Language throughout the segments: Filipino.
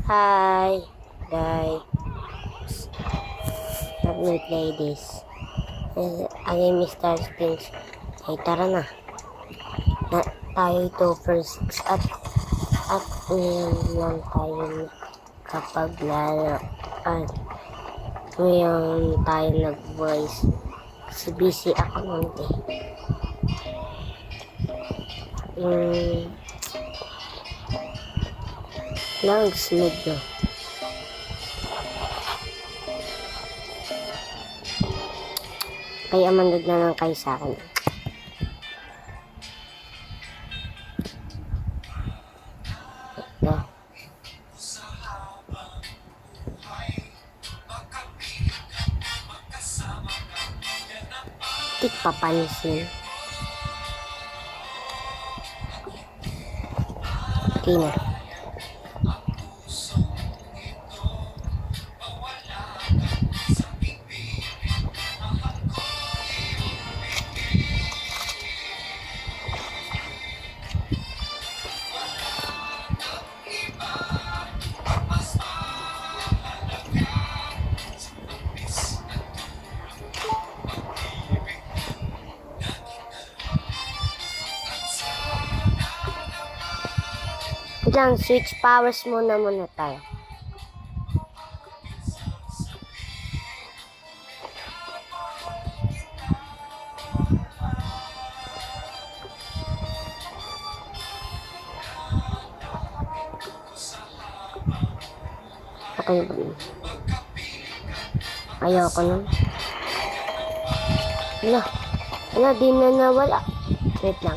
Hi, guys. Let me play this. A game is Stars. Ay, tara na. Tayo ito first at ngayon lang tayo kapag laro at ngayon tayo nag-voice kasi busy ako nun lang sunod nyo kaya manood na lang kayo sa akin. Tik papansin. Okay na. Diyan, switch powers muna tayo. Okay ba yun? Ayoko nun. Di na nawala. Wait lang.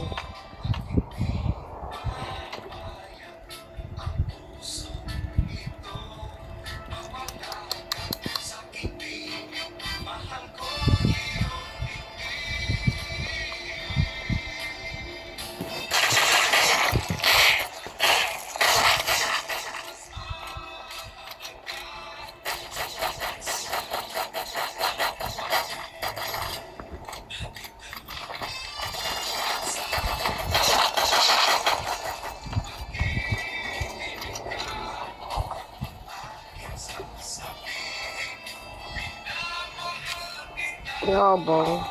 Robong.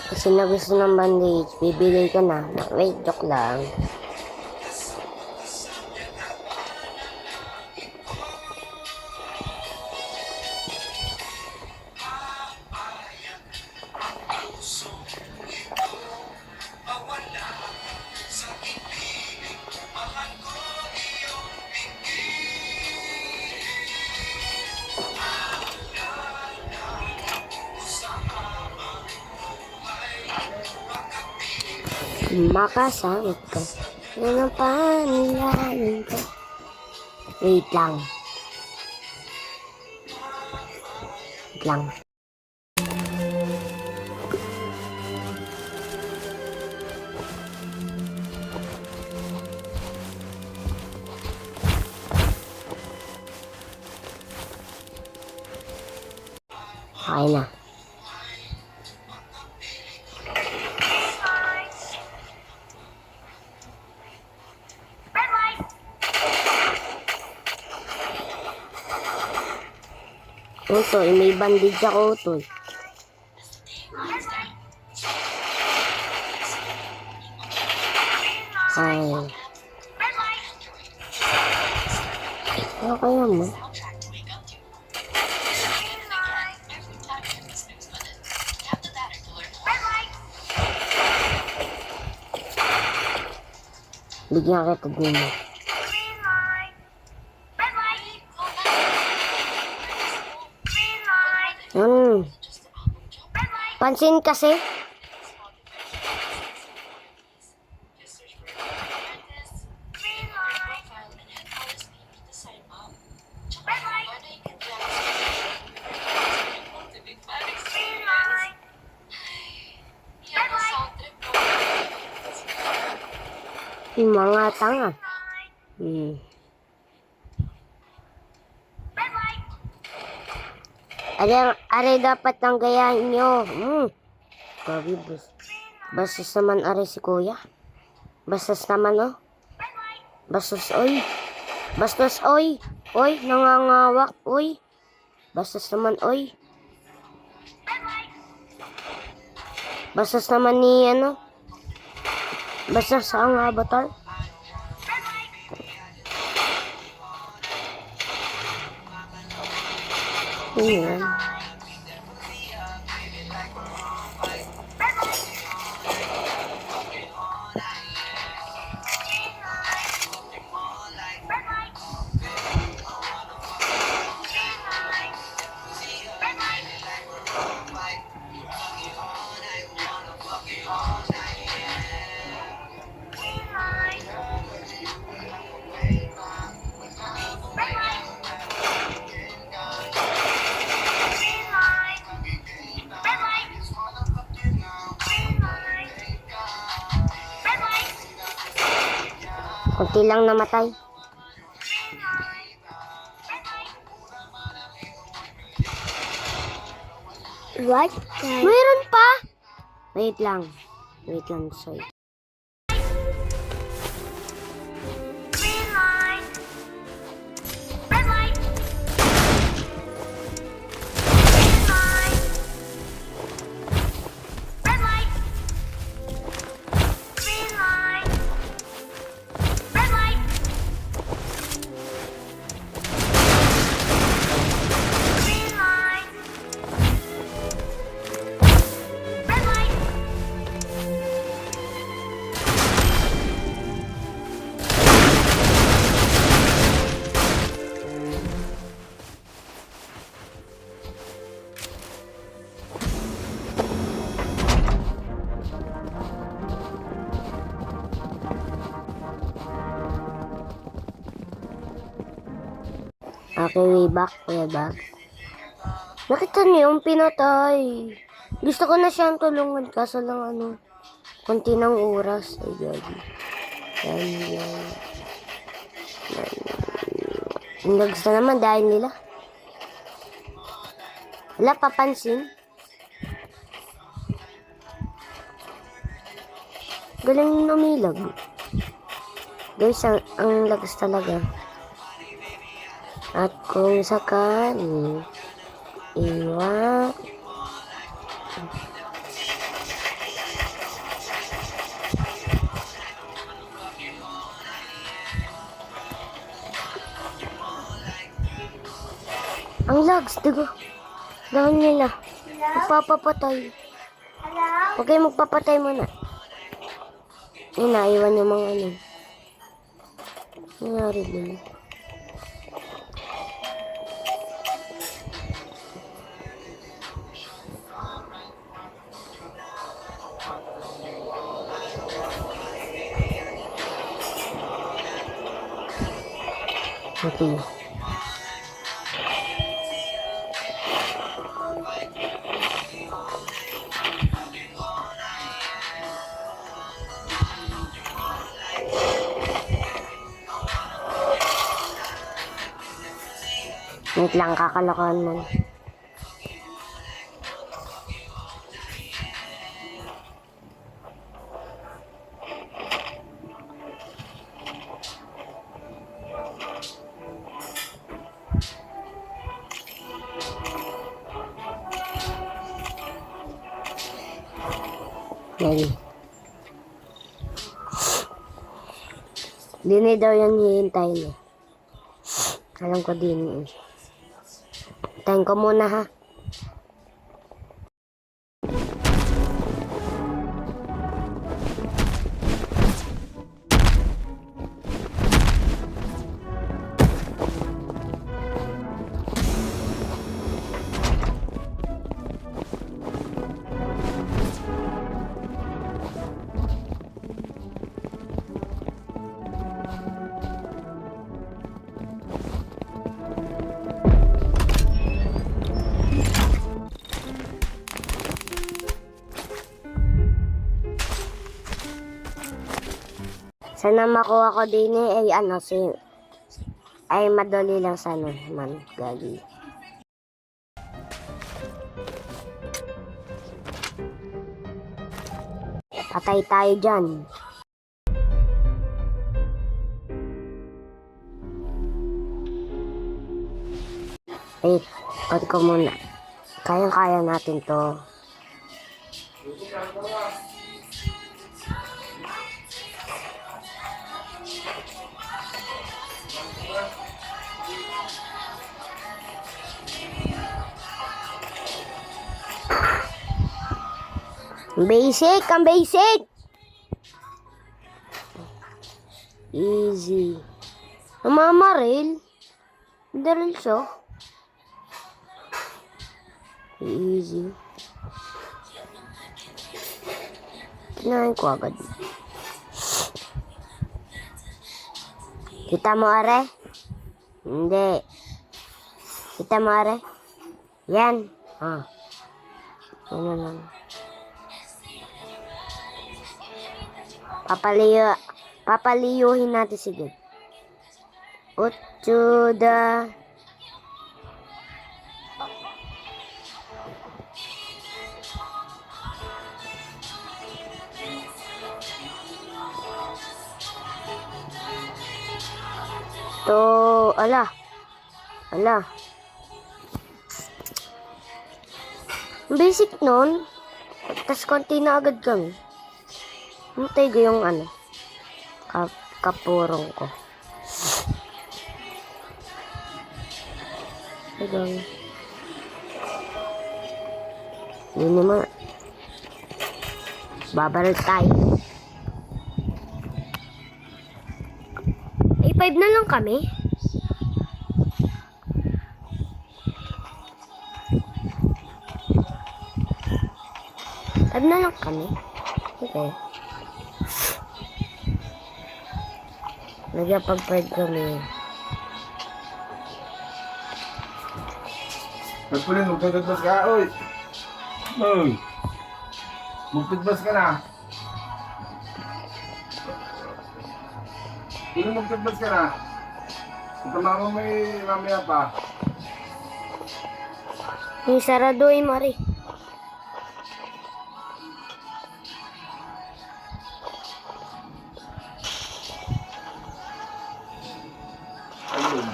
Kasi na gusto ng bandage, bibili ka na. Wait, joke lang. Makasangit ka. Yan ang panilalan ko. Wait lang. Okay na. Utoy, may bandage ako, Utoy. Ay. Ano kaya mo? Bigyan kita din. Pansin kasi. Yung mga tanga. Are dapat ang gayahin nyo. Grabe, bastos naman are si kuya. Bastos naman, oh. Bastos, oy. Bastos, oy. Oy, nangangawak, oy. Bastos naman, oy. Bastos naman ni, ano. Bastos ang avatar. Ayan. Kunti lang namatay. What? Mayroon pa? Wait lang. Wait lang, sorry. Okay, way back. Nakita niyo yung pinatay. Gusto ko na siyang tulungan kaso lang ano, konti ng oras. Ay, gagi. Yan. Nags na naman dahil nila. Wala papansin. Galing umilag. Guys, ang lagas talaga. At kung sakali iwan ang lags, digo. Dahil nila. Magpapapatay. Huwag kayo magpapatay muna. Yun, naiwan yung mga ano. Nangyari din. Okay. Wait lang, kakalokohan mo. Yan. Dini daw yan hihintayin eh. Alam ko din eh. Hintayin ko muna ha. Sana makuha ko din ay ano ay madali lang sana man gagi. Patay tayo dyan. Eh, pag ko muna. Kayang-kaya natin to. Basic, ang basic. Easy. Namamaril. Daril siya. Easy. Kinain ko agad. Kita mo, are? Hindi. Kita mo, are? Yan. Ano lang. Papaliyuhin natin si God. Utsuda. To, ala. Basic nun. Tas konti na agad kami. Hintay ko yung ano. Kapurong ko. Agang. Yun naman. Babaril tayo. Ay, 5 na lang kami. Na lang kami. Okay. Nagpag-fight kami. Nagpulin, magtututbas ka, oy! Oy! Magtutbas ka na! Pulin, magtutbas ka na! Ito mama may mamaya pa. Yung sarado ay mari. Ayun.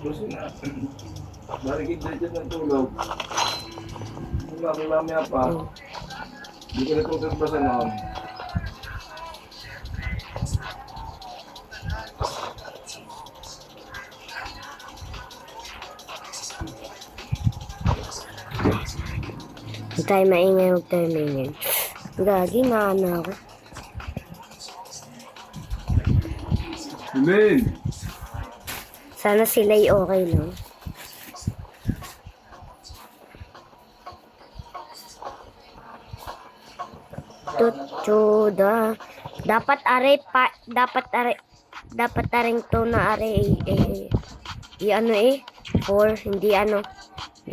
Gusto na. Marikid na dyan ng tulog. May mamaya pa. Hindi ko natututbasan noon. Huwag tayo maingay. Gagi, naana ako. Amen! Sana sila'y okay lang. Tutsuda. Dapat aring to na are ano 4, hindi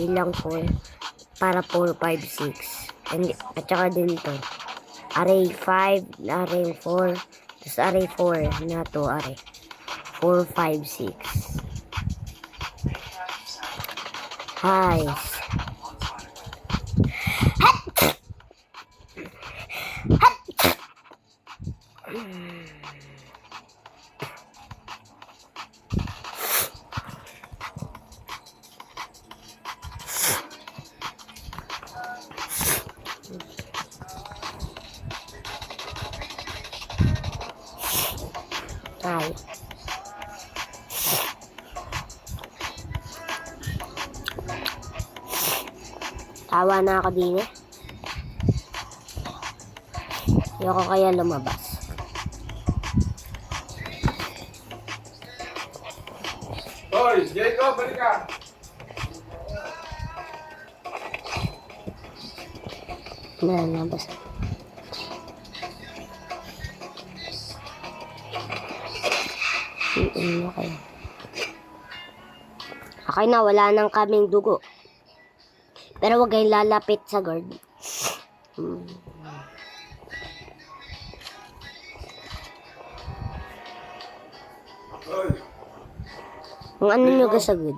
lang 4. Para 4, 5, 6. At saka din to. Array 5, array 4. Tapos array 4 na to array. 4, 5, 6. Nice. Ay. Tawa na ako din eh. Ayoko kaya lumabas. Hoy, Jacob, balik ka! Lalabas. Okay. Okay na, wala nang kaming dugo. Pero huwag kayong lalapit sa guard. Kung ano nyo gasagod.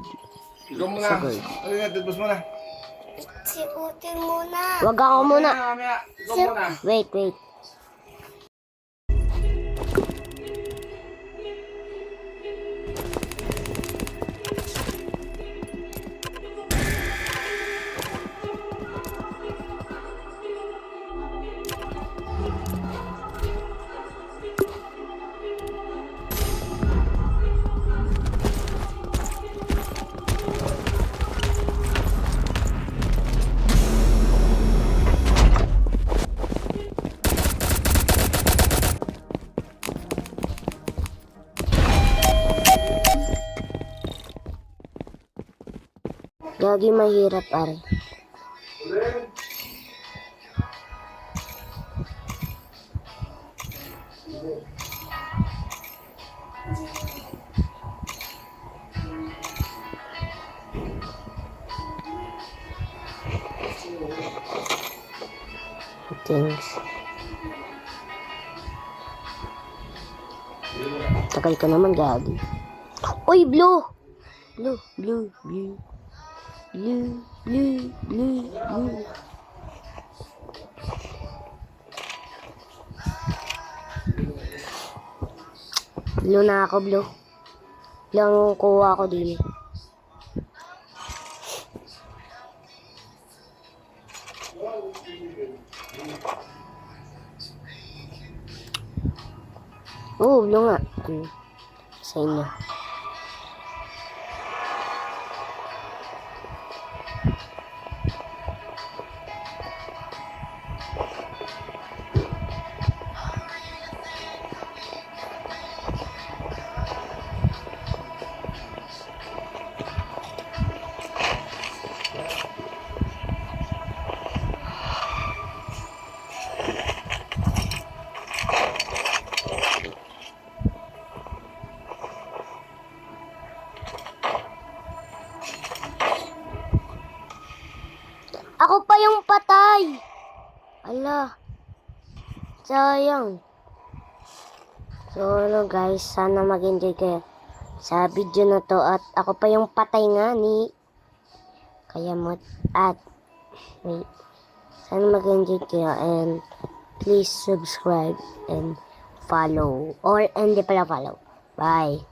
Ikaw muna. Sagod. Ano nga, tubos muna. Si Putin muna. Wag ako muna. Mamaya. Ikaw muna. Wait. Gagi mahirap, are. Things. Tagal ka naman, gagi. Uy, blue! Blue. Blue na ako, blue. Blue ang kuha ko din. Oh, blue nga. Sa inyo. Ako pa yung patay. Ala. Sayang. So, ano guys, sana mag-enjoy kayo sa video na to. At ako pa yung patay nga ni Kayamot. At, wait. Sana mag-enjoy kayo. And, please subscribe and follow. Or, hindi pala follow. Bye.